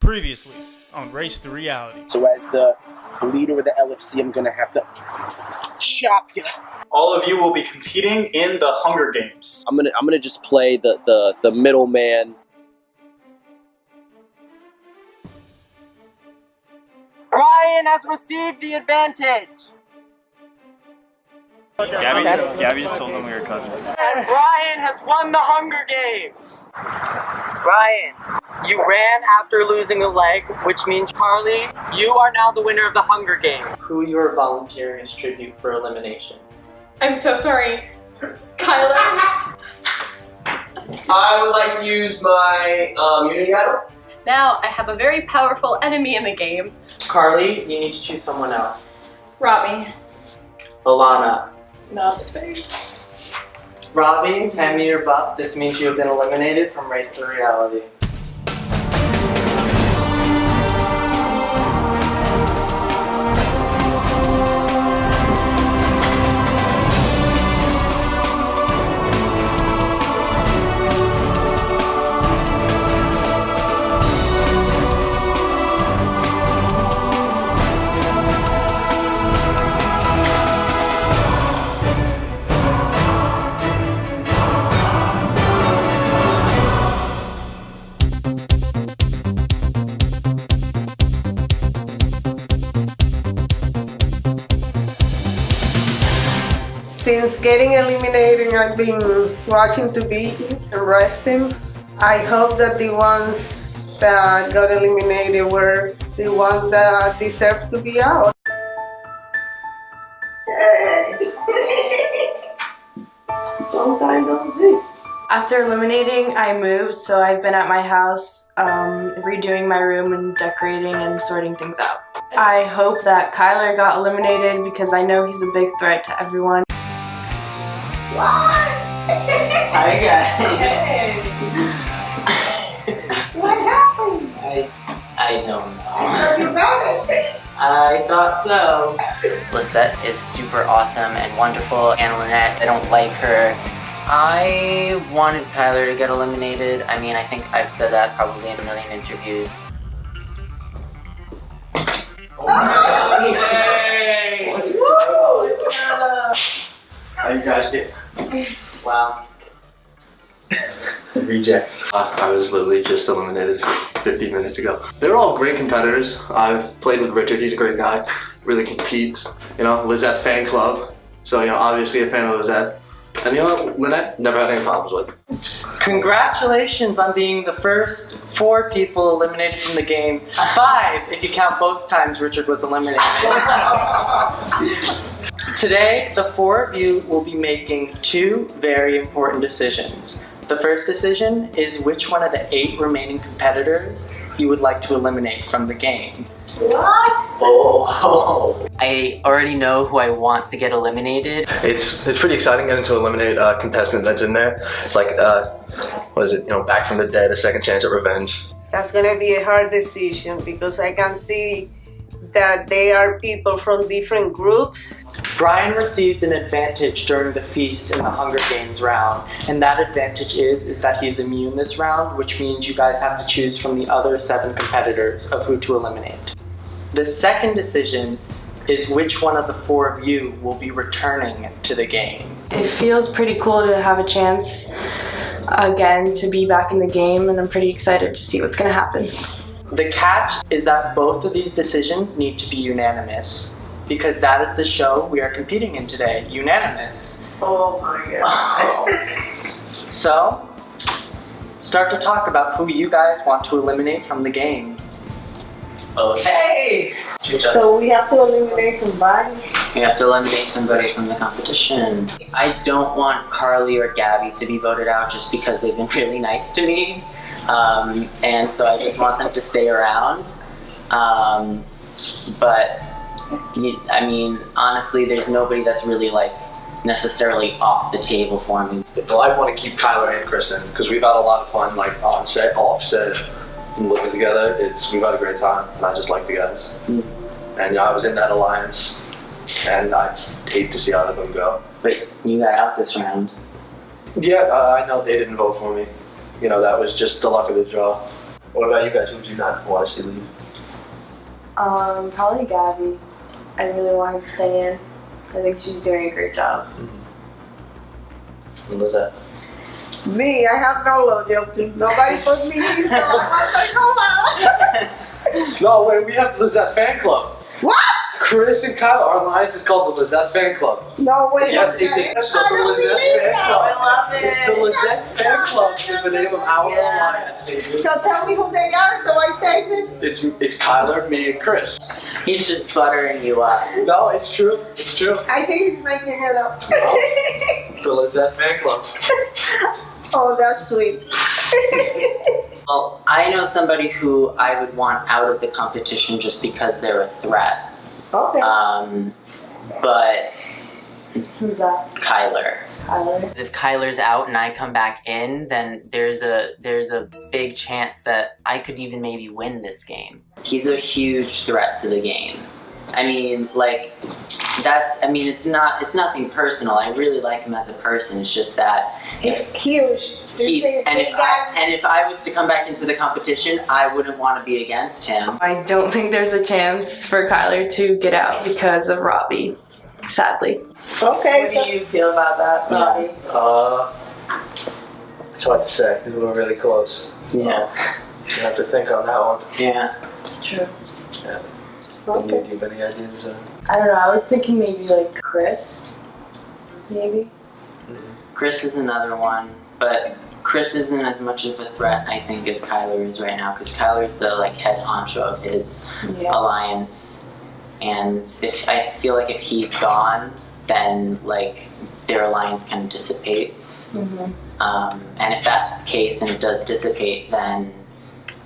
Previously on Race to Reality. So as the leader of the LFC, I'm gonna have to chop you. All of you will be competing in the Hunger Games. I'm gonna just play the middleman. Brian has received the advantage. Gabby just told them we were cousins. And Brian has won the Hunger Games. Brian, you ran after losing a leg, which means, Carly, you are now the winner of the Hunger Games. Who you are volunteering as tribute for elimination? I'm so sorry, Kyler. I would like to use my immunity idol. Now I have a very powerful enemy in the game. Carly, you need to choose someone else. Robbie. Alana. No, it's very... Robbie, hand me your buff. This means you have been eliminated from Race to Reality. Since getting eliminated, I've been watching TV and resting. I hope that the ones that got eliminated were the ones that deserve to be out. Yay! Long time no see. After eliminating, I moved, so I've been at my house redoing my room and decorating and sorting things out. I hope that Kyler got eliminated because I know he's a big threat to everyone. Hi guys. What happened? I don't know. You got it. I thought so. Lisette is super awesome and wonderful, and Lynette, I don't like her. I wanted Kyler to get eliminated. I mean, I think I've said that probably in a million interviews. How you guys get? Wow. Rejects. I was literally just eliminated 15 minutes ago. They're all great competitors. I played with Richard, he's a great guy, really competes. You know, Lizette fan club, so you know, obviously a fan of Lizette. And you know what, Lynette, never had any problems with. Congratulations on being the first 4 people eliminated from the game. 5 if you count both times Richard was eliminated. Today, the 4 of you will be making 2 very important decisions. The first decision is which one of the 8 remaining competitors you would like to eliminate from the game. What? Oh. I already know who I want to get eliminated. It's pretty exciting getting to eliminate a contestant that's in there. It's like, what is it, you know, back from the dead, a second chance at revenge. That's gonna be a hard decision because I can see that they are people from different groups. Brian received an advantage during the feast in the Hunger Games round, and that advantage is that he's immune this round, which means you guys have to choose from the other 7 competitors of who to eliminate. The second decision is which one of the 4 of you will be returning to the game. It feels pretty cool to have a chance again to be back in the game, and I'm pretty excited to see what's going to happen. The catch is that both of these decisions need to be unanimous, because that is the show we are competing in today, Unan1mous. Oh my god. So, start to talk about who you guys want to eliminate from the game. Okay! So we have to eliminate somebody. We have to eliminate somebody from the competition. I don't want Carly or Gabby to be voted out just because they've been really nice to me. And so I just want them to stay around. But I mean, honestly, there's nobody that's really like necessarily off the table for me. Well, I want to keep Kyler and Kristen because we've had a lot of fun, like on set, off set, and living together. We've had a great time, and I just like the guys. And you know, I was in that alliance, and I hate to see either of them go. But you got out this round. Yeah, I know they didn't vote for me. You know, that was just the luck of the draw. What about you guys? Who would you not want to see leave? Probably Gabby. I really wanted to stay in. I think she's doing a great job. What was that? Me, I have no loyalty. Nobody put me in, so I was like, hold on. No, wait, we have the Lizette fan club. What? Chris and Kyle, our alliance is called the Lizette fan club. No way. Yes, okay. it's international. I The don't Lizette believe fan that. club. I love it. The Lizette fan club is the name of our alliance. So tell me who they are so I say them. It's Kyler, me, and Chris. He's just buttering you up. No, it's true. It's true. I think he's making it up. The Lizette fan club. Oh, that's sweet. Well, I know somebody who I would want out of the competition just because they're a threat. Okay. But Who's that? Kyler. Kyler. If Kyler's out and I come back in, then there's a big chance that I could even maybe win this game. He's a huge threat to the game. I mean, like, it's nothing personal. I really like him as a person. It's just that He's huge. if I was to come back into the competition, I wouldn't want to be against him. I don't think there's a chance for Kyler to get out because of Robbie, sadly. Okay. What do you feel about that, Robbie? It's hard to say because we're really close. Yeah. You have to think on that one. Yeah. True. Yeah. Okay. Do you have any ideas? I don't know, I was thinking maybe like Chris. Maybe. Chris is another one, but Chris isn't as much of a threat, I think, as Kyler is right now, because Kyler's the head honcho of his alliance, and I feel like if he's gone, then their alliance kind of dissipates. And if that's the case and it does dissipate, then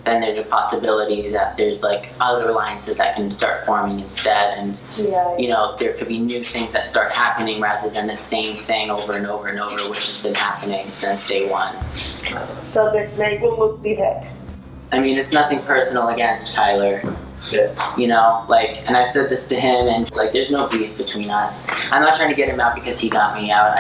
there's a possibility that there's other alliances that can start forming instead, and there could be new things that start happening rather than the same thing over and over and over, which has been happening since day one. So the snake will look the head. I mean, it's nothing personal against Kyler. Yeah. And I've said this to him, and there's no beef between us. I'm not trying to get him out because he got me out.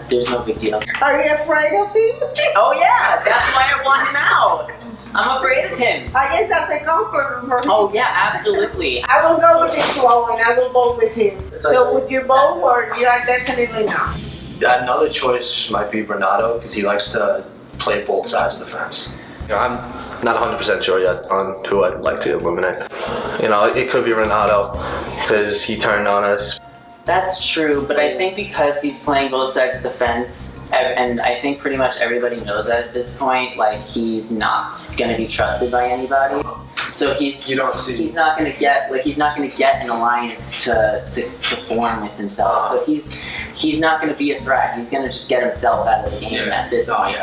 There's no big deal. Are you afraid of him? Oh yeah, that's why I want him out. I'm afraid of him. I guess that's a compliment for him. Oh yeah, absolutely. I will go with this flow and I will vote with him. So would you vote or you are definitely not? Another choice might be Renato because he likes to play both sides of the fence. I'm not 100% sure yet on who I'd like to eliminate. It could be Renato because he turned on us. That's true, but I think because he's playing both sides of the fence, and I think pretty much everybody knows that at this point, he's not going to be trusted by anybody. So he's not going to get an alliance to form with himself. So he's not going to be a threat. He's going to just get himself out of the game at this point.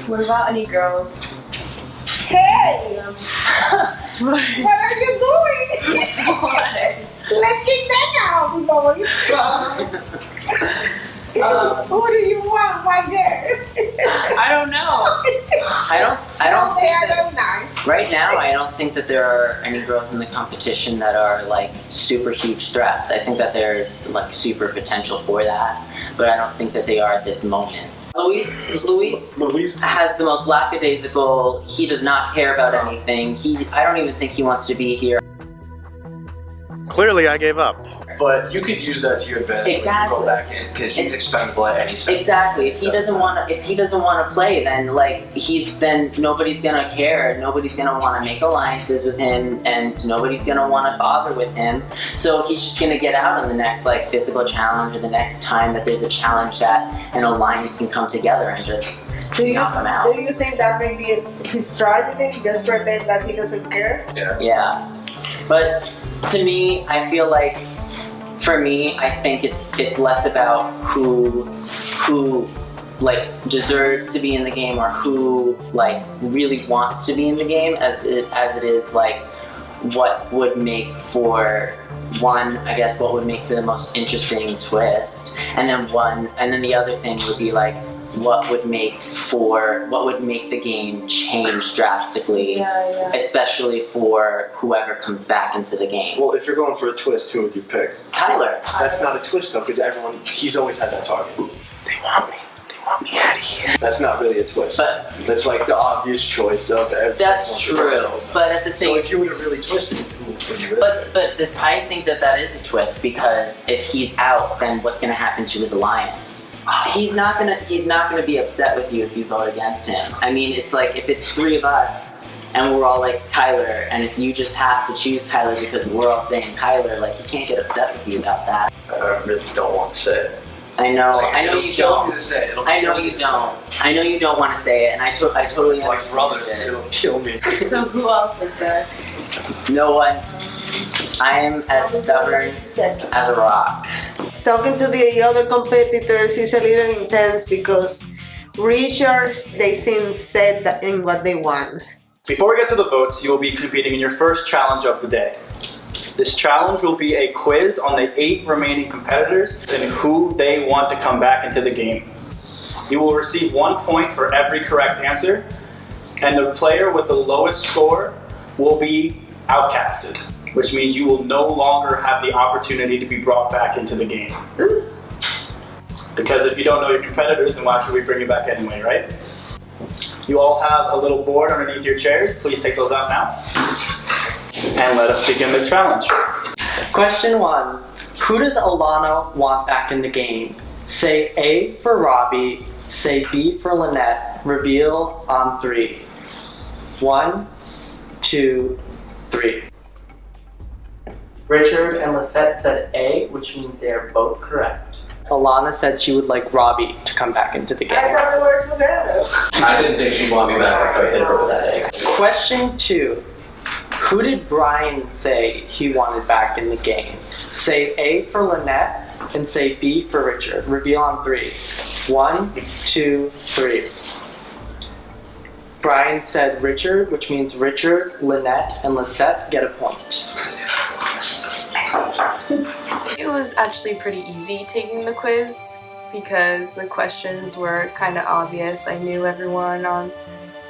What about any girls? Hey! What are you doing? Let's get that out, boys. Who do you want? One girl? I don't know. I don't They think are that, very nice. right now, I don't think that there are any girls in the competition that are super huge threats. I think that there's super potential for that, but I don't think that they are at this moment. Luis has the most lackadaisical. He does not care about anything. I don't even think he wants to be here. Clearly, I gave up. But you could use that to your advantage when you go back in because he's expendable at any second. Exactly. If he doesn't want to play, then then nobody's gonna care. Nobody's gonna want to make alliances with him, and nobody's gonna want to bother with him. So he's just gonna get out on the next physical challenge, or the next time that there's a challenge that an alliance can come together and just knock him out. Do you think that maybe is his strategy? Just pretend that he doesn't care? Yeah. But to me, I feel for me, I think it's less about who deserves to be in the game or who really wants to be in the game as it is what would make for what would make for the most interesting twist, and then the other thing would be what would make the game change drastically, especially for whoever comes back into the game. Well, if you're going for a twist, who would you pick? Kyler. That's not a twist though, because he's always had that target. They want me. They want me out of here. That's not really a twist. But That's like the obvious choice of everyone. that's true. But at the So same if you would have really twisted it, who would you risk? I think that is a twist because if he's out, then what's going to happen to his alliance? He's not gonna be upset with you if you vote against him. I mean, it's like if it's 3 of us and we're all like Kyler, and if you just have to choose Kyler because we're all saying Kyler, like he can't get upset with you about that. I really don't want to say it. I know It'll you kill me don't. to say it. It'll I know kill me you to don't. I know you don't want to say it, and I totally say it. Like understand brothers, it. it'll kill me. So who else is there? No one. I am as stubborn as a rock. Talking to the other competitors is a little intense because Richard, they seem set in what they want. Before we get to the votes, you will be competing in your first challenge of the day. This challenge will be a quiz on the 8 remaining competitors and who they want to come back into the game. You will receive 1 point for every correct answer, and the player with the lowest score will be outcasted, which means you will no longer have the opportunity to be brought back into the game. Because if you don't know your competitors, then why should we bring you back anyway, right? You all have a little board underneath your chairs. Please take those out now. And let us begin the challenge. Question 1. Who does Alana want back in the game? Say A for Robbie, say B for Lynette, reveal on 3. 1, 2, 3. Richard and Lisette said A, which means they are both correct. Alana said she would like Robbie to come back into the game. I thought we were together. I didn't think she'd want me back after I hit her with that egg. Question 2. Who did Brian say he wanted back in the game? Say A for Lynette and say B for Richard. Reveal on 3. 1, 2, 3. Brian said Richard, which means Richard, Lynette, and Lisette get a point. It was actually pretty easy taking the quiz because the questions were kind of obvious. I knew everyone on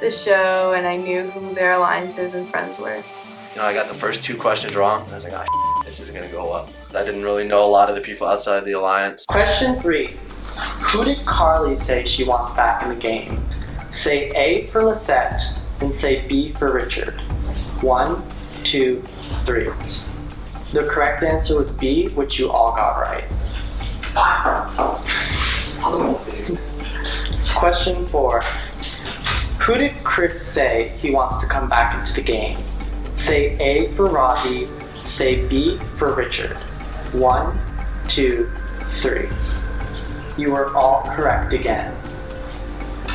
the show and I knew who their alliances and friends were. You know, I got the first 2 questions wrong. I was like, oh, this is gonna go well. I didn't really know a lot of the people outside the alliance. Question 3. Who did Carly say she wants back in the game? Say A for Lisette and say B for Richard. 1, 2, 3. The correct answer was B, which you all got right. Question 4. Who did Chris say he wants to come back into the game? Say A for Robbie, say B for Richard. 1, 2, 3. You were all correct again.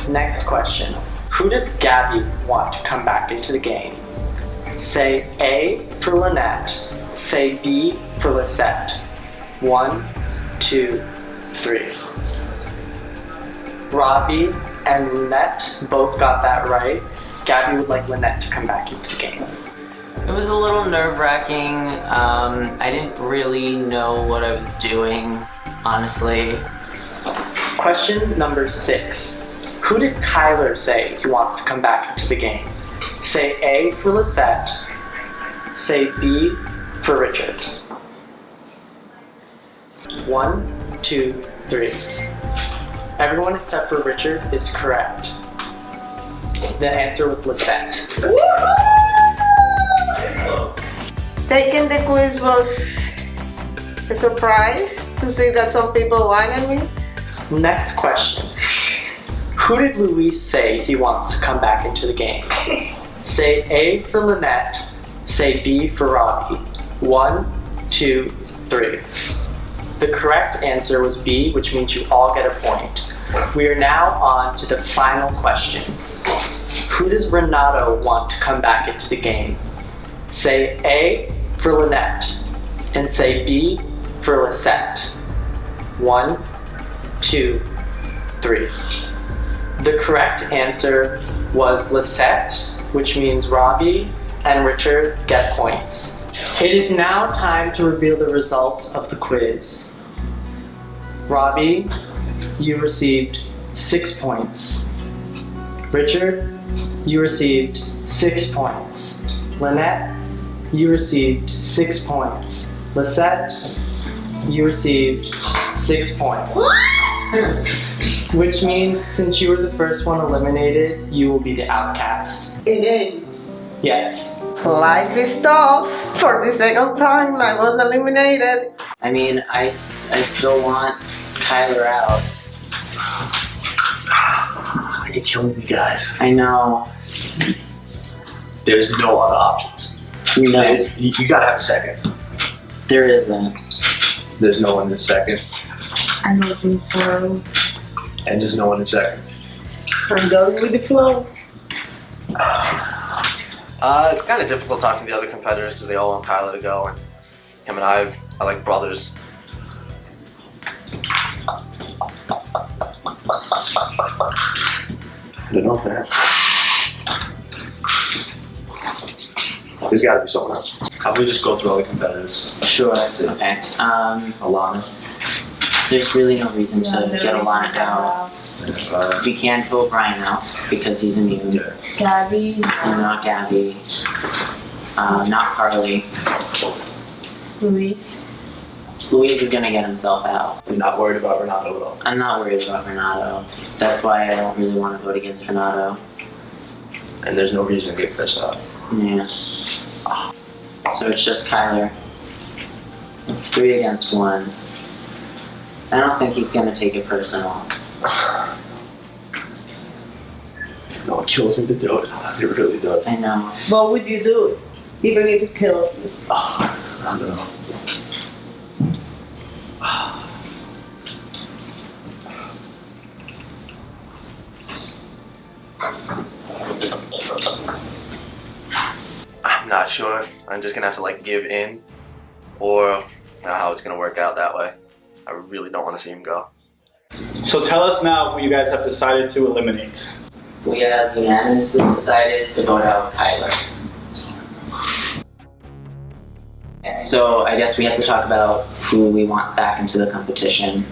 Next question. Who does Gabby want to come back into the game? Say A for Lynette, say B for Lisette. 1, 2, 3. Robbie and Lynette both got that right. Gabby would like Lynette to come back into the game. It was a little nerve-wracking. I didn't really know what I was doing, honestly. Question number 6. Who did Kyler say he wants to come back into the game? Say A for Lisette, say B for Richard. 1, 2, 3. Everyone except for Richard is correct. The answer was Lisette. Taking the quiz was a surprise to see that some people wanted me. Next question. Who did Luis say he wants to come back into the game? Say A for Lynette, say B for Robbie. 1, 2, 3. The correct answer was B, which means you all get a point. We are now on to the final question. Who does Renato want to come back into the game? Say A for Lynette and say B for Lisette. 1, 2, 3. The correct answer was Lisette, which means Robbie and Richard get points. It is now time to reveal the results of the quiz. Robbie, you received 6 points. Richard, you received 6 points. Lynette, you received 6 points. Lisette, you received 6 points. Which means since you were the first one eliminated, you will be the outcast. Again. Yes. Life is tough. For the second time, I was eliminated. I mean, I still want Kyler out. You're killing me, guys. I know. There's no other options. No, You gotta have a second. there isn't. There's no one in second, I don't think so. and there's no one in second. I'm going with the flow. It's kind of difficult talking to the other competitors because they all want Kyler to go, and him and I are like brothers. I don't know, man. There's gotta be someone else. How about we just go through all the competitors? Sure. Okay. Alana. There's really no reason to get Alana out. We can't vote Brian out because he's immune. Yeah. Gabby. And not Gabby. Not Carly. Luis. Luis is gonna get himself out. You're not worried about Renato at all. I'm not worried about Renato. That's why I don't really want to vote against Renato. And there's no reason to get Chris out. Yeah. So it's just Kyler. It's 3 against 1. I don't think he's gonna take it personal. No, it kills me to do it. It really does. I know. What would you do, even if it kills you? I don't know. I'm not sure. I'm just gonna have to like give in, or I don't know how it's gonna work out that way. I really don't want to see him go. So tell us now who you guys have decided to eliminate. We have unanimously decided to vote out Kyler. So I guess we have to talk about who we want back into the competition.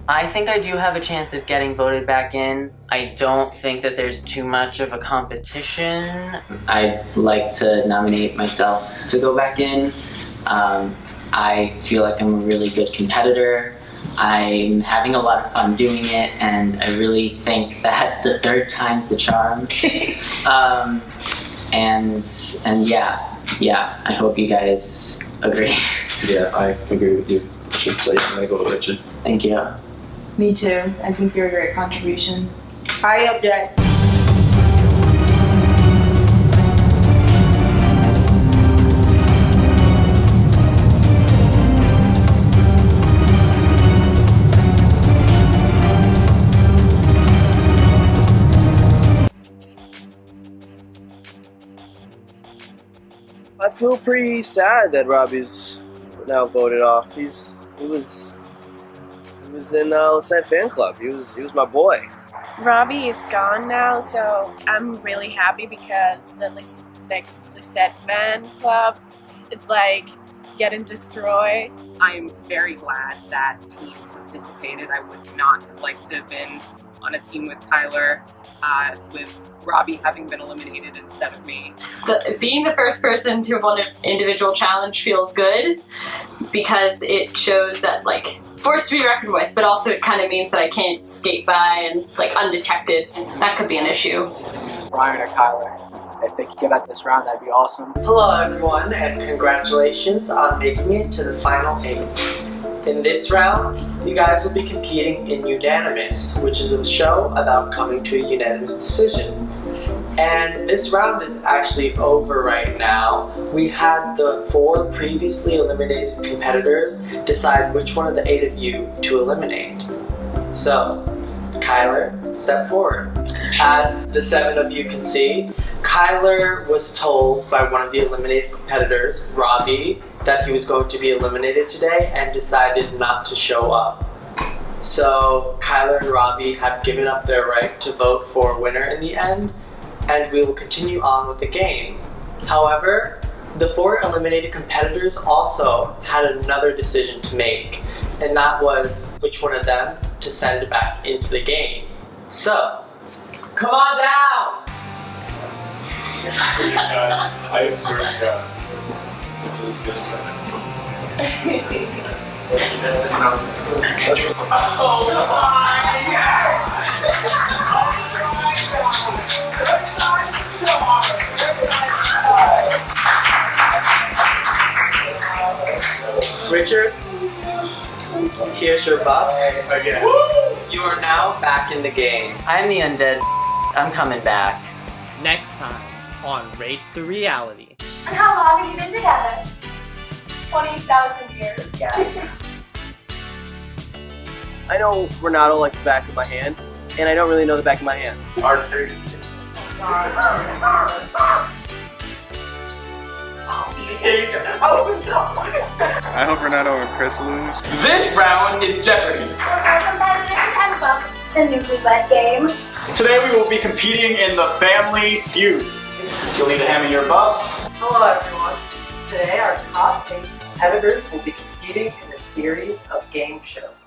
I think I do have a chance of getting voted back in. I don't think that there's too much of a competition. I'd like to nominate myself to go back in. I feel like I'm a really good competitor. I'm having a lot of fun doing it, and I really think that the third time's the charm. And yeah, I hope you guys agree. Yeah, I agree with you. I should say I'm gonna go with Richard. Thank you. Me too. I think you're a great contribution. I object. I feel pretty sad that Robbie's now voted off. He was in Lisette fan club. He was my boy. Robbie is gone now, so I'm really happy because the Lisette fan club, it's like getting destroyed. I'm very glad that teams participated. I would not have liked to have been on a team with Kyler, with Robbie having been eliminated instead of me. Being the first person to have won an individual challenge feels good because it shows that, like, forced to be reckoned with, but also it kind of means that I can't skate by and, like, undetected. That could be an issue. Brian or Kyler, if they could get out this round, that'd be awesome. Hello everyone, and congratulations on making it to the final 8. In this round, you guys will be competing in Unan1mous, which is a show about coming to a unanimous decision. And this round is actually over right now. We had the 4 previously eliminated competitors decide which one of the 8 of you to eliminate. So, Kyler, step forward. As the 7 of you can see, Kyler was told by one of the eliminated competitors, Robbie, that he was going to be eliminated today and decided not to show up. So Kyler and Robbie have given up their right to vote for a winner in the end, and we will continue on with the game. However, the 4 eliminated competitors also had another decision to make, and that was which one of them to send back into the game. So, come on down! I swear to God. It was this Oh my God! Richard, here's your buff. Again. You are now back in the game. I'm the undead. I'm coming back. Next time on Race to Reality. And how long have you been together? 20,000 years. Yeah. I know Ronaldo like the back of my hand, and I don't really know the back of my hand. Arthur. I hope Renato and Chris lose. This round is Jeopardy! Our competitors and welcome to the newlywed game. Today we will be competing in the Family Feud. You'll need to hand me your buff. Hello everyone. Today our top 8 competitors will be competing in a series of game shows.